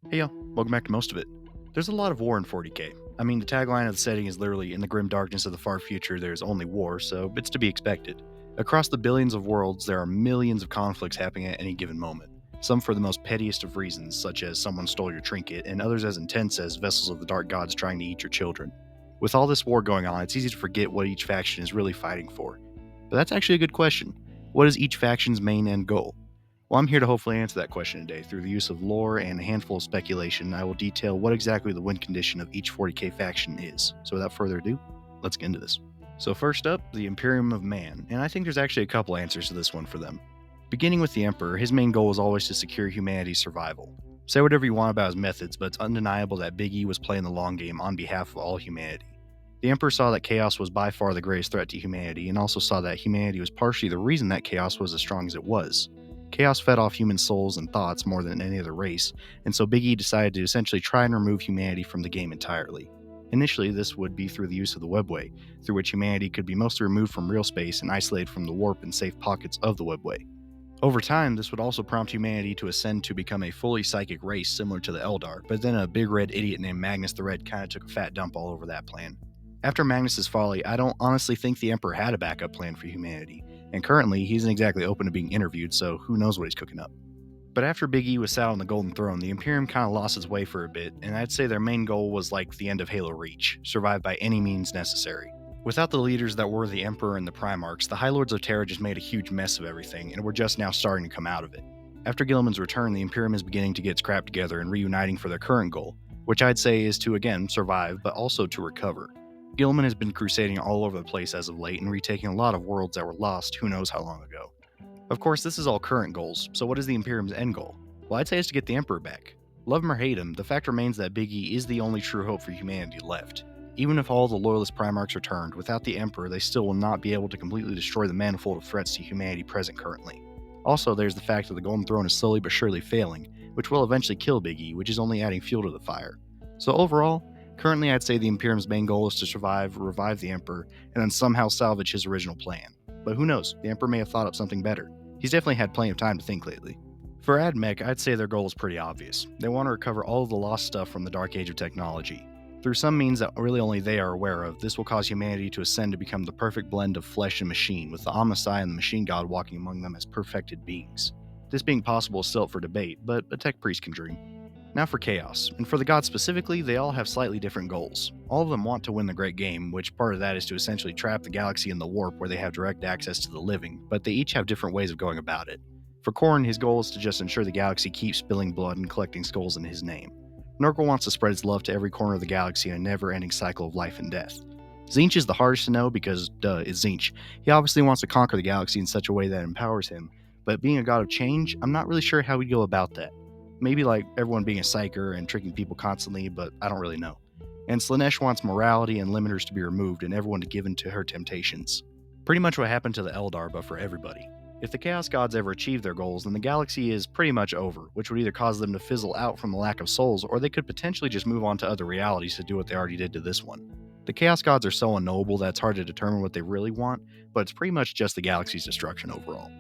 Hey y'all, welcome back to Most of It. There's a lot of war in 40k. I mean, the tagline of the setting is literally, in the grim darkness of the far future, there's only war, so it's to be expected. Across the billions of worlds, there are millions of conflicts happening at any given moment. Some for the most pettiest of reasons, such as someone stole your trinket, and others as intense as vessels of the dark gods trying to eat your children. With all this war going on, it's easy to forget what each faction is really fighting for. But that's actually a good question. What is each faction's main end goal? Well, I'm here to hopefully answer that question today. Through the use of lore and a handful of speculation, I will detail what exactly the win condition of each 40k faction is. So without further ado, let's get into this. So first up, the Imperium of Man, and I think there's actually a couple answers to this one for them. Beginning with the Emperor, his main goal is always to secure humanity's survival. Say whatever you want about his methods, but it's undeniable that Big E was playing the long game on behalf of all humanity. The Emperor saw that chaos was by far the greatest threat to humanity, and also saw that humanity was partially the reason that chaos was as strong as it was. Chaos fed off human souls and thoughts more than any other race, and so Big E decided to essentially try and remove humanity from the game entirely. Initially, this would be through the use of the webway, through which humanity could be mostly removed from real space and isolated from the warp and safe pockets of the webway. Over time, this would also prompt humanity to ascend to become a fully psychic race similar to the Eldar, but then a big red idiot named Magnus the Red kinda took a fat dump all over that plan. After Magnus's folly, I don't honestly think the Emperor had a backup plan for humanity, and currently he isn't exactly open to being interviewed, so who knows what he's cooking up. But after Big E was sat on the Golden Throne, the Imperium kind of lost its way for a bit, and I'd say their main goal was like the end of Halo Reach, survive by any means necessary. Without the leaders that were the Emperor and the Primarchs, the High Lords of Terra just made a huge mess of everything, and we're just now starting to come out of it. After Guilliman's return, the Imperium is beginning to get its crap together and reuniting for their current goal, which I'd say is to again survive, but also to recover. Gilliman has been crusading all over the place as of late and retaking a lot of worlds that were lost who knows how long ago. Of course, this is all current goals, so what is the Imperium's end goal? Well, I'd say it's to get the Emperor back. Love him or hate him, the fact remains that Big E is the only true hope for humanity left. Even if all the loyalist Primarchs are turned, without the Emperor, they still will not be able to completely destroy the manifold of threats to humanity present currently. Also, there's the fact that the Golden Throne is slowly but surely failing, which will eventually kill Big E, which is only adding fuel to the fire. So overall, currently I'd say the Imperium's main goal is to survive, revive the Emperor, and then somehow salvage his original plan. But who knows, the Emperor may have thought up something better. He's definitely had plenty of time to think lately. For Admech, I'd say their goal is pretty obvious. They want to recover all of the lost stuff from the Dark Age of technology. Through some means that really only they are aware of, this will cause humanity to ascend to become the perfect blend of flesh and machine, with the Omnissiah and the Machine God walking among them as perfected beings. This being possible is still up for debate, but a tech priest can dream. Now for Chaos, and for the gods specifically, they all have slightly different goals. All of them want to win the Great Game, which part of that is to essentially trap the galaxy in the warp where they have direct access to the living, but they each have different ways of going about it. For Khorne, his goal is to just ensure the galaxy keeps spilling blood and collecting skulls in his name. Nurgle wants to spread his love to every corner of the galaxy in a never-ending cycle of life and death. Tzeentch is the hardest to know because, duh, it's Tzeentch. He obviously wants to conquer the galaxy in such a way that empowers him, but being a god of change, I'm not really sure how he'd go about that. Maybe like everyone being a psyker and tricking people constantly, but I don't really know. And Slaanesh wants morality and limiters to be removed and everyone to give in to her temptations. Pretty much what happened to the Eldar, but for everybody. If the Chaos Gods ever achieve their goals, then the galaxy is pretty much over, which would either cause them to fizzle out from the lack of souls, or they could potentially just move on to other realities to do what they already did to this one. The Chaos Gods are so unknowable that it's hard to determine what they really want, but it's pretty much just the galaxy's destruction overall.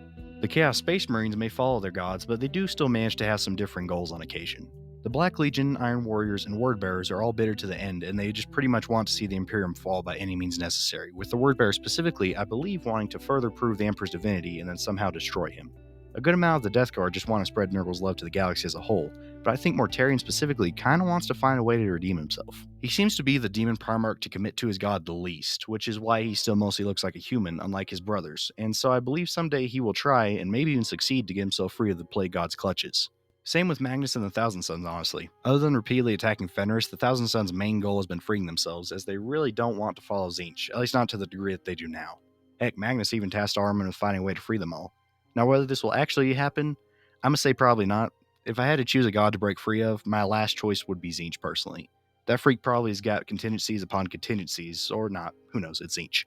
The Chaos Space Marines may follow their gods, but they do still manage to have some differing goals on occasion. The Black Legion, Iron Warriors, and Wordbearers are all bitter to the end, and they just pretty much want to see the Imperium fall by any means necessary, with the Wordbearers specifically, I believe, wanting to further prove the Emperor's divinity and then somehow destroy him. A good amount of the Death Guard just want to spread Nurgle's love to the galaxy as a whole, but I think Mortarion specifically kinda wants to find a way to redeem himself. He seems to be the demon Primarch to commit to his god the least, which is why he still mostly looks like a human, unlike his brothers, and so I believe someday he will try, and maybe even succeed, to get himself free of the Plague God's clutches. Same with Magnus and the Thousand Sons, honestly. Other than repeatedly attacking Fenris, the Thousand Sons' main goal has been freeing themselves, as they really don't want to follow Tzeentch, at least not to the degree that they do now. Heck, Magnus even tasked Armin with finding a way to free them all. Now, whether this will actually happen, I'm gonna say probably not. If I had to choose a god to break free of, my last choice would be Tzeentch personally. That freak probably has got contingencies upon contingencies, or not, who knows, it's Tzeentch.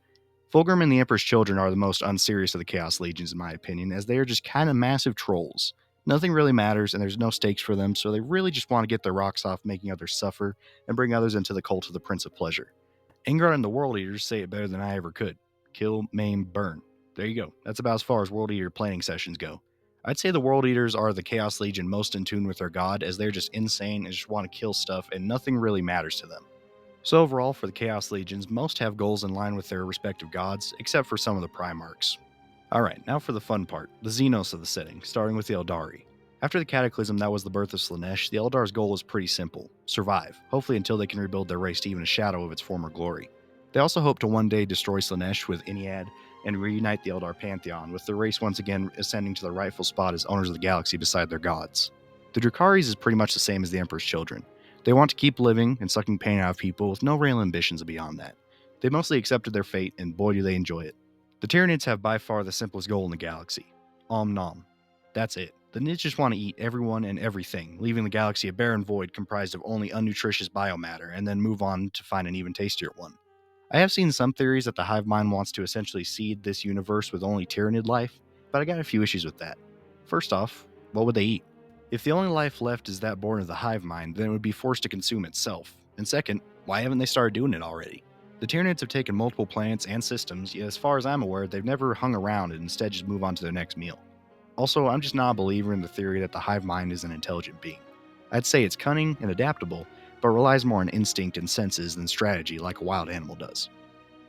Fulgrim and the Emperor's Children are the most unserious of the Chaos Legions in my opinion, as they are just kinda massive trolls. Nothing really matters, and there's no stakes for them, so they really just want to get their rocks off making others suffer, and bring others into the cult of the Prince of Pleasure. Ingrid and the World Eaters say it better than I ever could. Kill, maim, burn. There you go. That's about as far as World Eater planning sessions go. I'd say the World Eaters are the Chaos Legion most in tune with their god, as they're just insane and just want to kill stuff and nothing really matters to them. So overall, for the Chaos Legions, most have goals in line with their respective gods, except for some of the Primarchs. Alright, now for the fun part, the Xenos of the setting, starting with the Eldari. After the Cataclysm that was the birth of Slaanesh, the Eldar's goal is pretty simple: survive, hopefully until they can rebuild their race to even a shadow of its former glory. They also hope to one day destroy Slaanesh with Iniad and reunite the Eldar Pantheon, with the race once again ascending to their rightful spot as owners of the galaxy beside their gods. The Drukhari's is pretty much the same as the Emperor's Children. They want to keep living and sucking pain out of people with no real ambitions beyond that. They mostly accepted their fate, and boy do they enjoy it. The Tyranids have by far the simplest goal in the galaxy: Om Nom. That's it. The Nids just want to eat everyone and everything, leaving the galaxy a barren void comprised of only unnutritious biomatter, and then move on to find an even tastier one. I have seen some theories that the hive mind wants to essentially seed this universe with only Tyranid life, but I got a few issues with that. First off, what would they eat? If the only life left is that born of the hive mind, then it would be forced to consume itself. And second, why haven't they started doing it already? The Tyranids have taken multiple planets and systems, yet as far as I'm aware, they've never hung around and instead just move on to their next meal. Also, I'm just not a believer in the theory that the hive mind is an intelligent being. I'd say it's cunning and adaptable, but relies more on instinct and senses than strategy like a wild animal does.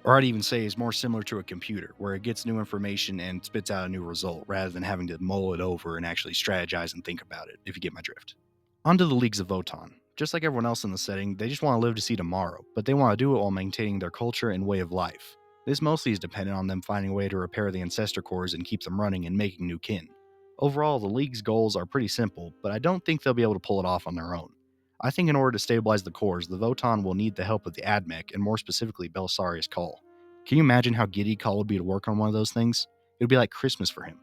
Or I'd even say it's more similar to a computer, where it gets new information and spits out a new result, rather than having to mull it over and actually strategize and think about it, if you get my drift. On to the Leagues of Votann. Just like everyone else in the setting, they just want to live to see tomorrow, but they want to do it while maintaining their culture and way of life. This mostly is dependent on them finding a way to repair the ancestor cores and keep them running and making new kin. Overall, the League's goals are pretty simple, but I don't think they'll be able to pull it off on their own. I think in order to stabilize the cores, the Votann will need the help of the Admech, and more specifically Belisarius Cawl. Can you imagine how giddy Cawl would be to work on one of those things? It would be like Christmas for him.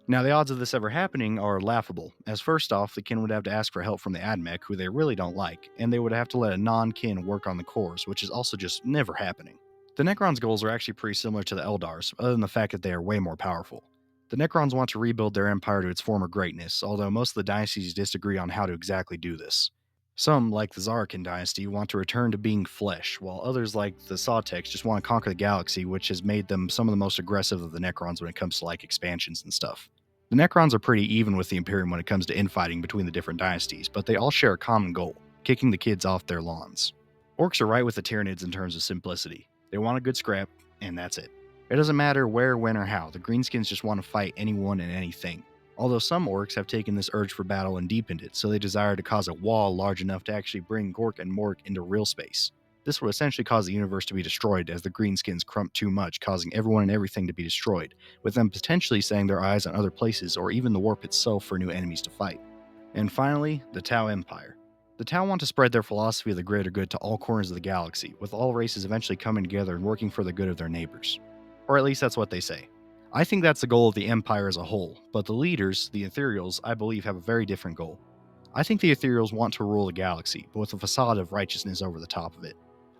Now, the odds of this ever happening are laughable, as first off, the kin would have to ask for help from the Admech, who they really don't like, and they would have to let a non-kin work on the cores, which is also just never happening. The Necrons' goals are actually pretty similar to the Eldars, other than the fact that they are way more powerful. The Necrons want to rebuild their empire to its former greatness, although most of the dynasties disagree on how to exactly do this. Some, like the Zarakan dynasty, want to return to being flesh, while others, like the Sawteks, just want to conquer the galaxy, which has made them some of the most aggressive of the Necrons when it comes to expansions and stuff. The Necrons are pretty even with the Imperium when it comes to infighting between the different dynasties, but they all share a common goal: kicking the kids off their lawns. Orcs are right with the Tyranids in terms of simplicity. They want a good scrap, and that's it. It doesn't matter where, when, or how, the Greenskins just want to fight anyone and anything. Although some orcs have taken this urge for battle and deepened it, so they desire to cause a wall large enough to actually bring Gork and Mork into real space. This will essentially cause the universe to be destroyed as the Greenskins crump too much, causing everyone and everything to be destroyed, with them potentially setting their eyes on other places or even the warp itself for new enemies to fight. And finally, the Tau Empire. The Tau want to spread their philosophy of the greater good to all corners of the galaxy, with all races eventually coming together and working for the good of their neighbors. Or at least that's what they say. I think that's the goal of the Empire as a whole, but the leaders, the Ethereals, I believe have a very different goal. I think the Ethereals want to rule the galaxy, but with a facade of righteousness over the top of it.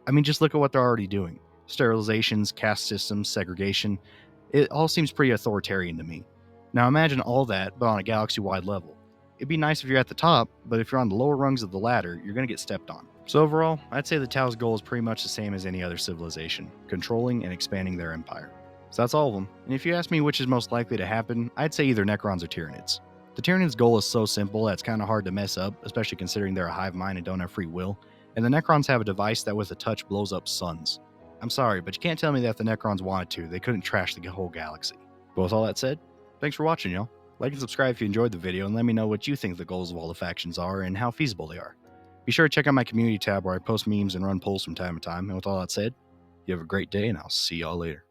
I mean, just look at what they're already doing. Sterilizations, caste systems, segregation. It all seems pretty authoritarian to me. Now imagine all that, but on a galaxy-wide level. It'd be nice if you're at the top, but if you're on the lower rungs of the ladder, you're going to get stepped on. So overall, I'd say the Tau's goal is pretty much the same as any other civilization: controlling and expanding their empire. So that's all of them, and if you ask me which is most likely to happen, I'd say either Necrons or Tyranids. The Tyranids' goal is so simple that it's kind of hard to mess up, especially considering they're a hive mind and don't have free will, and the Necrons have a device that with a touch blows up suns. I'm sorry, but you can't tell me that if the Necrons wanted to, they couldn't trash the whole galaxy. But with all that said, thanks for watching, y'all. Like and subscribe if you enjoyed the video, and let me know what you think the goals of all the factions are and how feasible they are. Be sure to check out my community tab where I post memes and run polls from time to time, and with all that said, you have a great day, and I'll see y'all later.